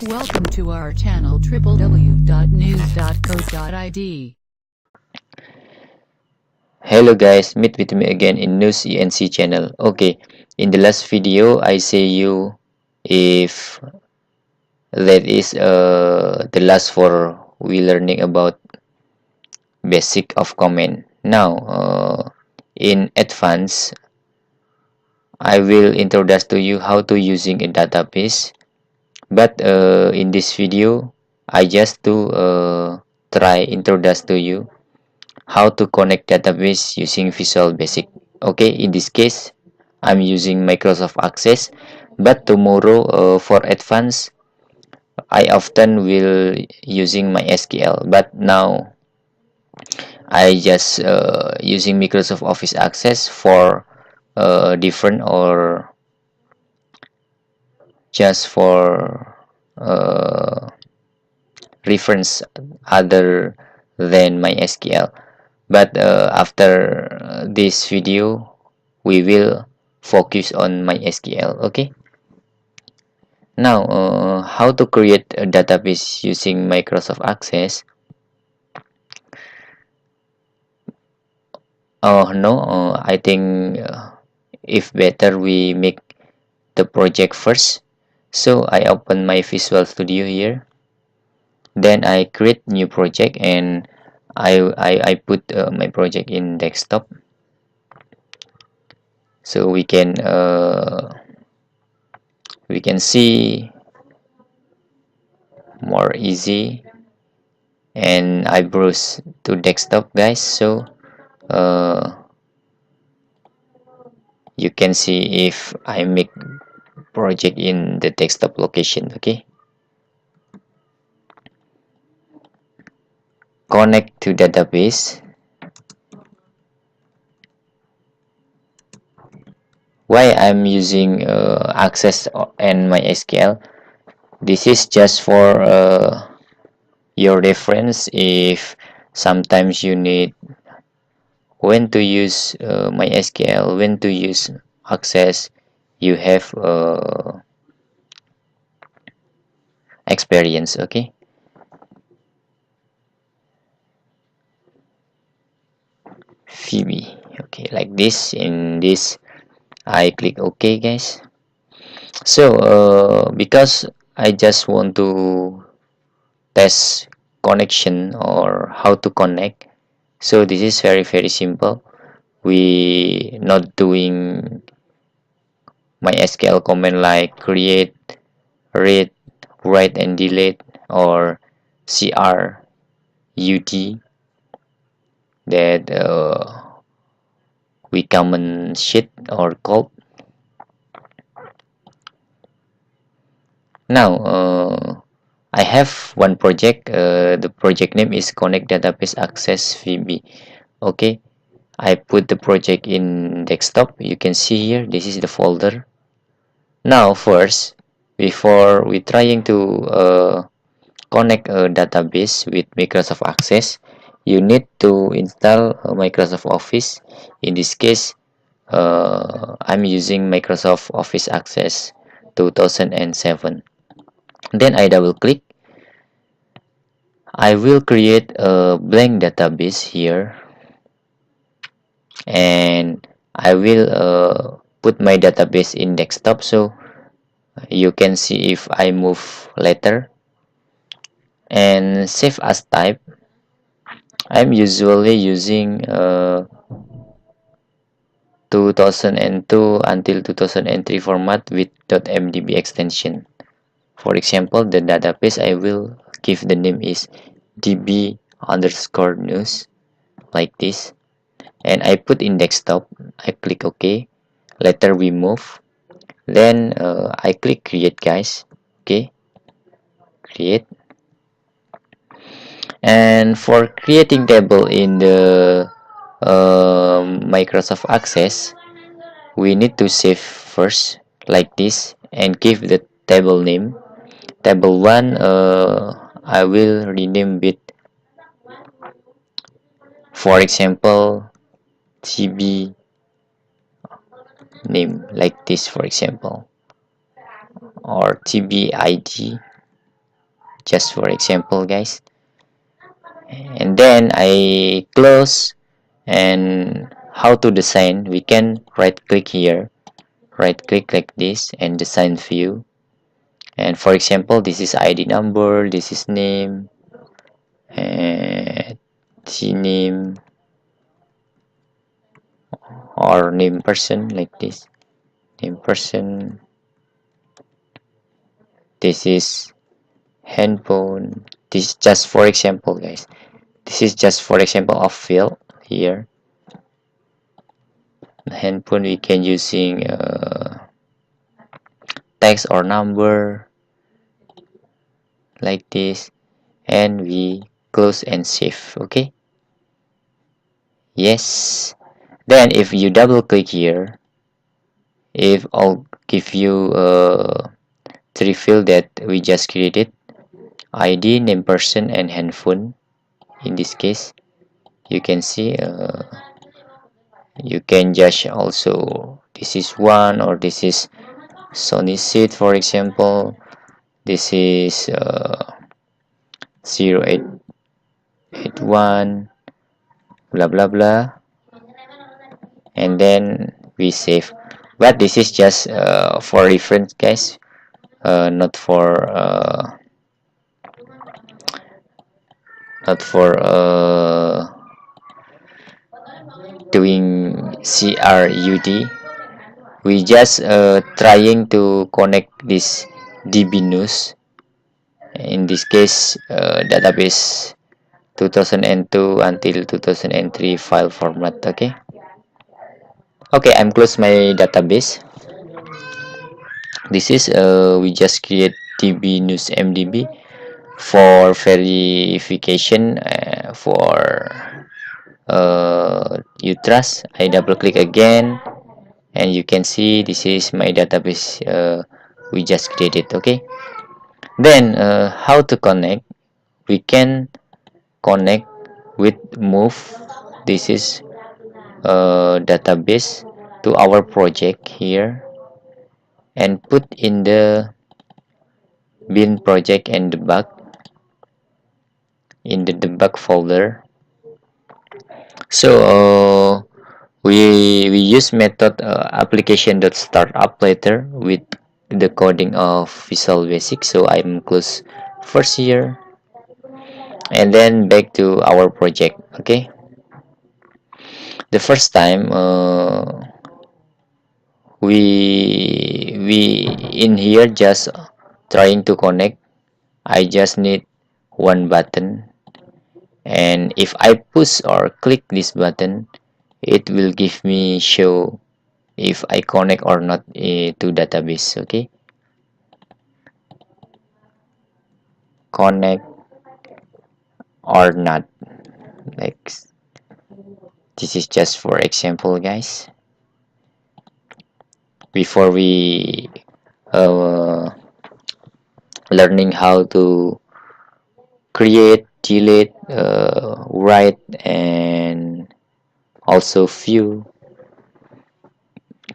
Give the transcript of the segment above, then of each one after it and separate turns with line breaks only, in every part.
Welcome to our channel www.news.co.id.
Hello guys, meet with me again in News ENC channel. Okay, in the last video I say you if that is the last for we learning about basic of comment. Now in advance I will introduce to you how to using a database. But in this video I just to try introduce to you how to connect database using Visual Basic. Okay, in this case I'm using Microsoft Access, but tomorrow for advanced I often will using MySQL, but now I just using Microsoft Office Access for different or just for uh, reference other than MySQL. But after this video we will focus on MySQL. Okay, now how to create a database using Microsoft Access. Oh no, I think if better we make the project first. So I open my Visual Studio here, then I create new project, and I put my project in desktop, so we can see more easy. And I browse to desktop guys, so uh, you can see if I make project in the desktop location. Okay, connect to database. Why I'm using Access and MySQL? This is just for your reference. If sometimes you need when to use MySQL, when to use Access, you have experience. Okay, Phoebe. Okay, like this. In this I click OK guys. So because I just want to test connection or how to connect, so this is very simple. We not doing MySQL command like create, read, write and delete, or crud that we common sheet or code. Now I have one project. The project name is Connect Database Access VB. Okay, I put the project in desktop. You can see here, this is the folder. Now first, before we trying to connect a database with Microsoft Access, you need to install Microsoft Office. In this case, I'm using Microsoft Office Access 2007. Then I double click. I will create a blank database here, and I will put my database in desktop, so you can see if I move later. And save as type, I'm usually using 2002 until 2003 format with .mdb extension. For example, the database I will give the name is db underscore news, like this, and I put in desktop. I click OK. Later we move, then I click create guys. Okay, create. And for creating table in the Microsoft Access, we need to save first like this and give the table name. Table 1 I will rename it, for example, TB name, like this for example, or TB ID. just for example, guys. And then I close. And how to design, we can right click here, right click like this, and design view. And for example, this is ID number, this is name, and name or name person, like this, name person. This is handphone. This is just for example, guys. This is just for example of field here. Handphone we can using text or number like this, and we close and save. Okay, yes. Then if you double click here, if I'll give you three field that we just created: ID, name, person, and handphone. In this case, you can see you can just also, this is one, or this is Sony seat, for example. This is 0881, blah blah blah, and then we save. But this is just for reference, guys, not for doing CRUD. We just trying to connect this DB news, in this case database 2002 until 2003 file format. Okay, I'm close my database. This is we just create DB news MDB for verification for UTrust. I double click again, and you can see this is my database we just created. Okay, then how to connect? We can connect with move. This is database to our project here, and put in the bin project and debug in the debug folder. So we use method application.startup later with the coding of Visual Basic. So I'm close first here, and then back to our project. Okay, the first time we in here just trying to connect. I just need one button, and if I push or click this button, it will give me show if I connect or not to database. Okay, connect or not, like this is just for example, guys, before we uh, learning how to create, delete, write, and also view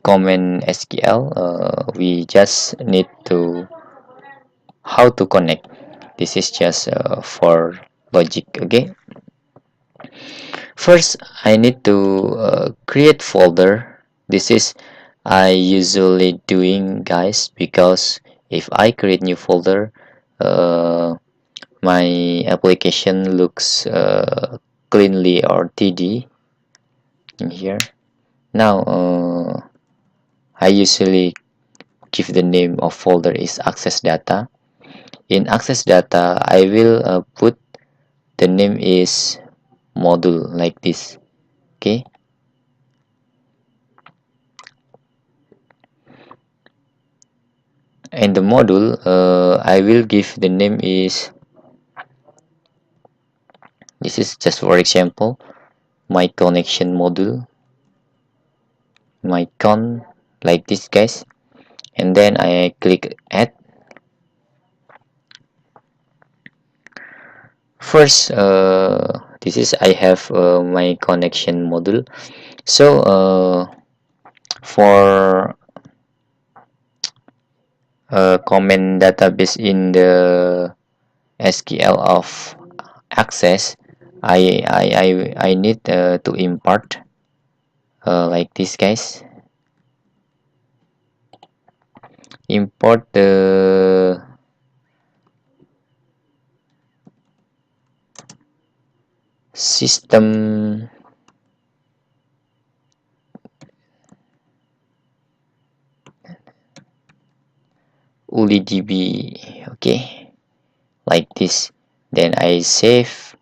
common SQL. We just need to how to connect. This is just for logic. Okay, first I need to create folder. This is I usually doing, guys, because if I create new folder, my application looks cleanly or TD in here. Now I usually give the name of folder is access data. In access data, I will put the name is module, like this. Okay, and the module I will give the name is, this is just for example, my connection module, my con, like this, guys. And then I click add. First this is I have my connection module. So for common database in the SQL of access, I need to import like this, guys. Import the system UliDB, okay, like this. Then I save,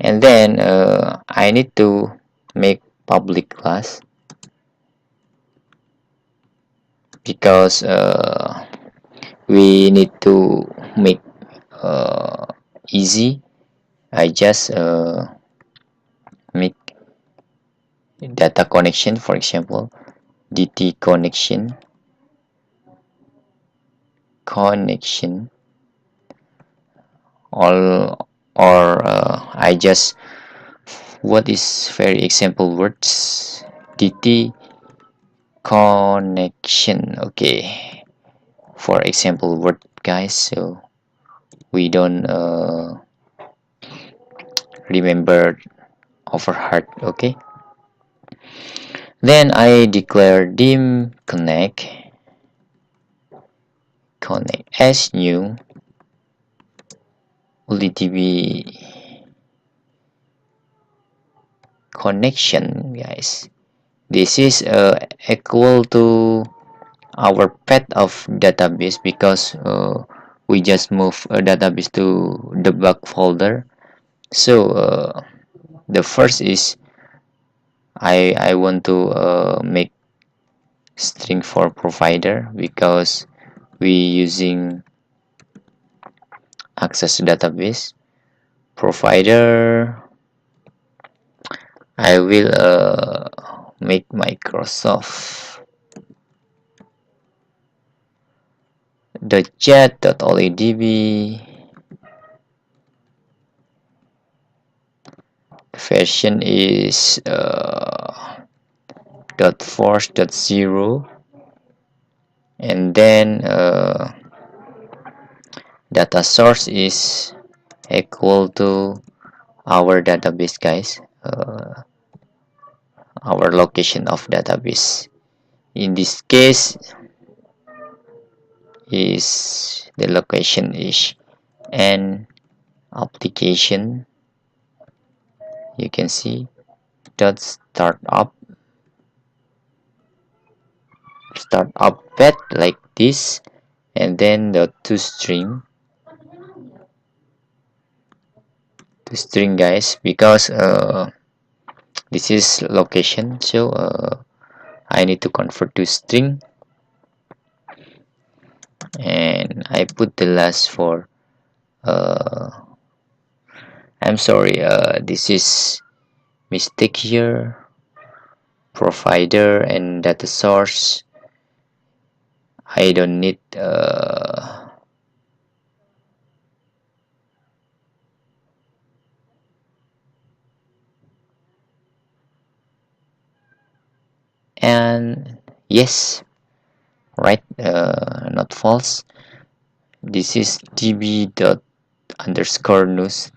and then I need to make public class, because we need to make easy. I just make data connection, for example, DT connection all, or I just, what is very example words, DT connection, okay, for example word, guys, so we don't remember overheard, okay. Then I declare dim connect as new UliDB connection, guys. This is equal to our path of database, because we just move a database to debug folder. So the first is I want to make string for provider, because we using access database provider. I will make Microsoft the jet.olidb version is .force.0, and then data source is equal to our database, guys, our location of database. In this case is the location is an application, you can see dot startup path like this, and then the to string, guys, because this is location, so I need to convert to string, and I put the last for I'm sorry, this is mistake here, provider and data source. I don't need and yes, right, not false. This is db dot underscore news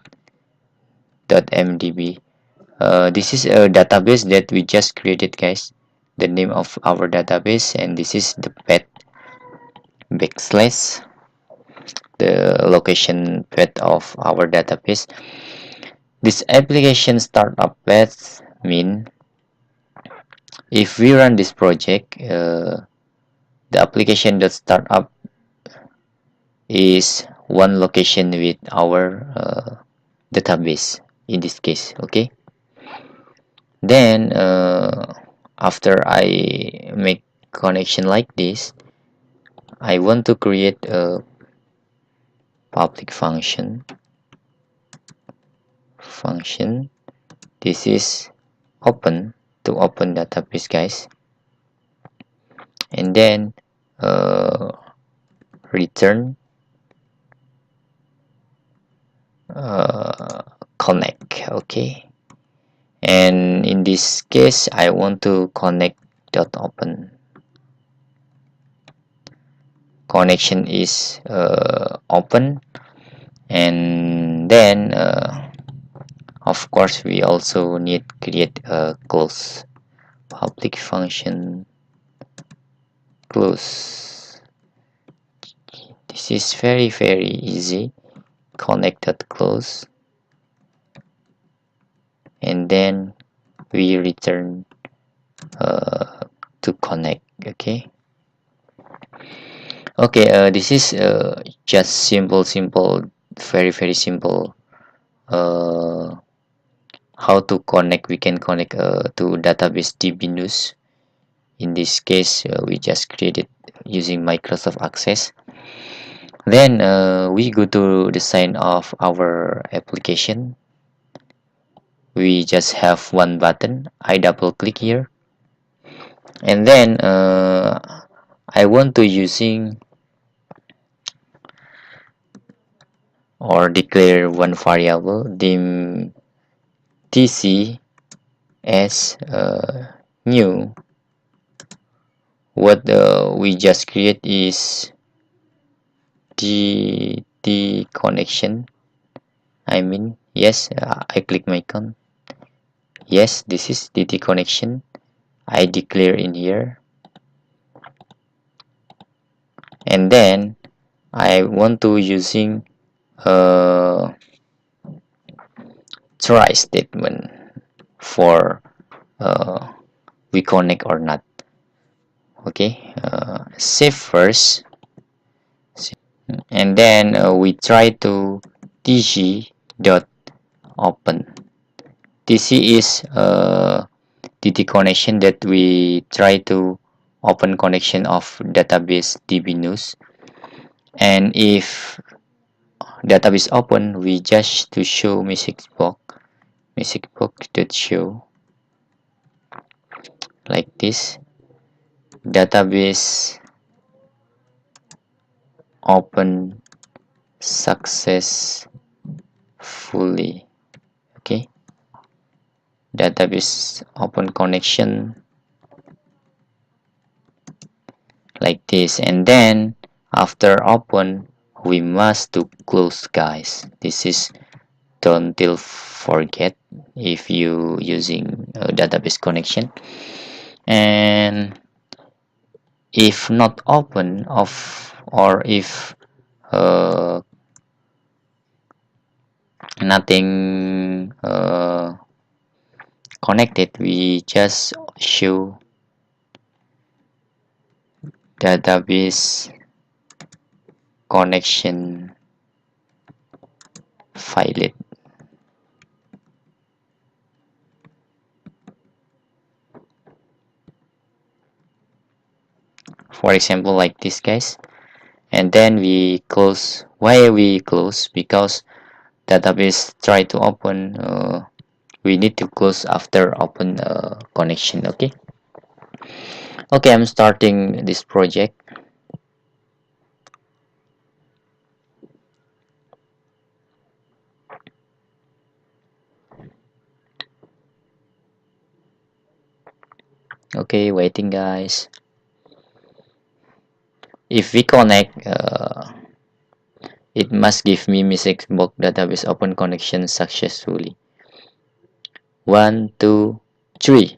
dot mdb. This is a database that we just created, guys, the name of our database, and this is the path backslash, the location path of our database. This application startup path mean if we run this project, the application that startup is one location with our database in this case, okay. Then after I make connection like this, I want to create a public function. This is open, to open database, guys, and then return connect, okay. And in this case I want to connect dot open. Connection is open, And then of course we also need create a close public function close. This is very easy. Connected close, and then we return to connect. Okay, this is just simple very simple uh, how to connect. We can connect to database DB News. In this case we just created using Microsoft Access. Then we go to the sign of our application. We just have one button. I double click here, and then I want to using or declare one variable dim tc as new. What we just create is the connection. I mean, yes, I click my icon. Yes, this is DT connection. I declare in here, and then I want to using try statement for we connect or not. Okay, save first, and then we try to tc dot open. TC is DT connection that we try to open connection of database DB News, and if database open, we just to show message box that show like this: database open successfully. Okay, database open connection like this, and then after open we must to close, guys. This is don't till forget if you using a database connection. And if not open of, or if uh, nothing connected, we just show database connection failed. For example, like this, guys. And then we close. Why we close? Because database try to open, we need to close after open connection. Okay, I'm starting this project. Okay, waiting, guys. If we connect, it must give me message box database open connection successfully. 1 2 3.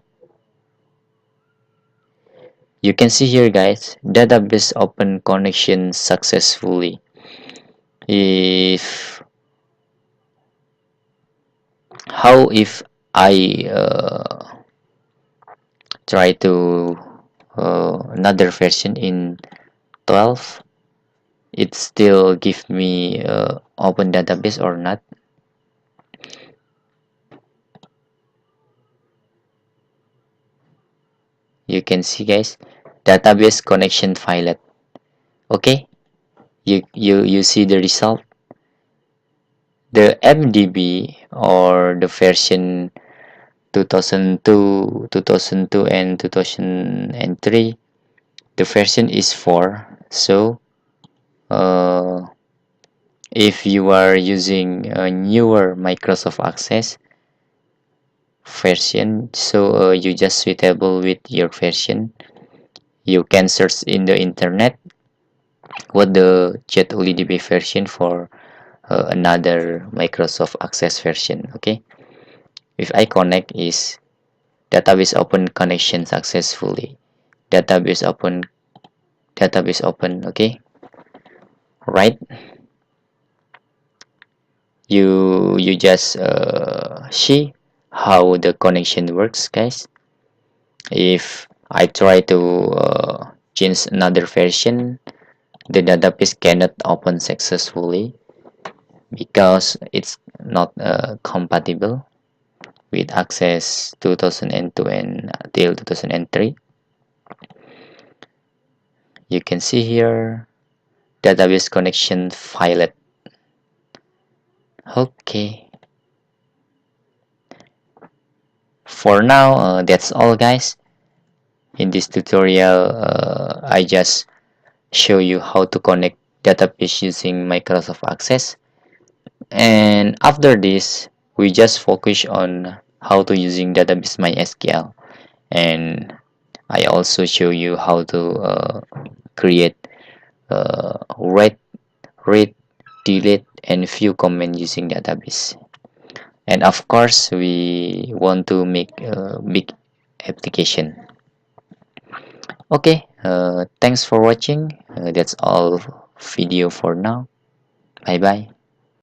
You can see here, guys, database open connection successfully. If if I try to another version in 12, it still give me open database or not. You can see, guys, database connection failed. Okay, you see the result. The MDB or the version 2002 and 2003, the version is 4. So if you are using a newer Microsoft Access version, so you just suitable with your version. You can search in the internet what the JetOliDB version for another Microsoft Access version. Okay, if I connect is database open connection successfully, database open, database open. Okay, right, you just see how the connection works, guys. If I try to change another version, the database cannot open successfully because it's not compatible with Access 2002 and till 2003. You can see here database connection failed. Okay, for now that's all, guys. In this tutorial I just show you how to connect database using Microsoft Access, and after this we just focus on how to using database MySQL, and I also show you how to create read, delete, and view comment using database. And of course we want to make a big application. Okay, thanks for watching. That's all video for now. Bye bye.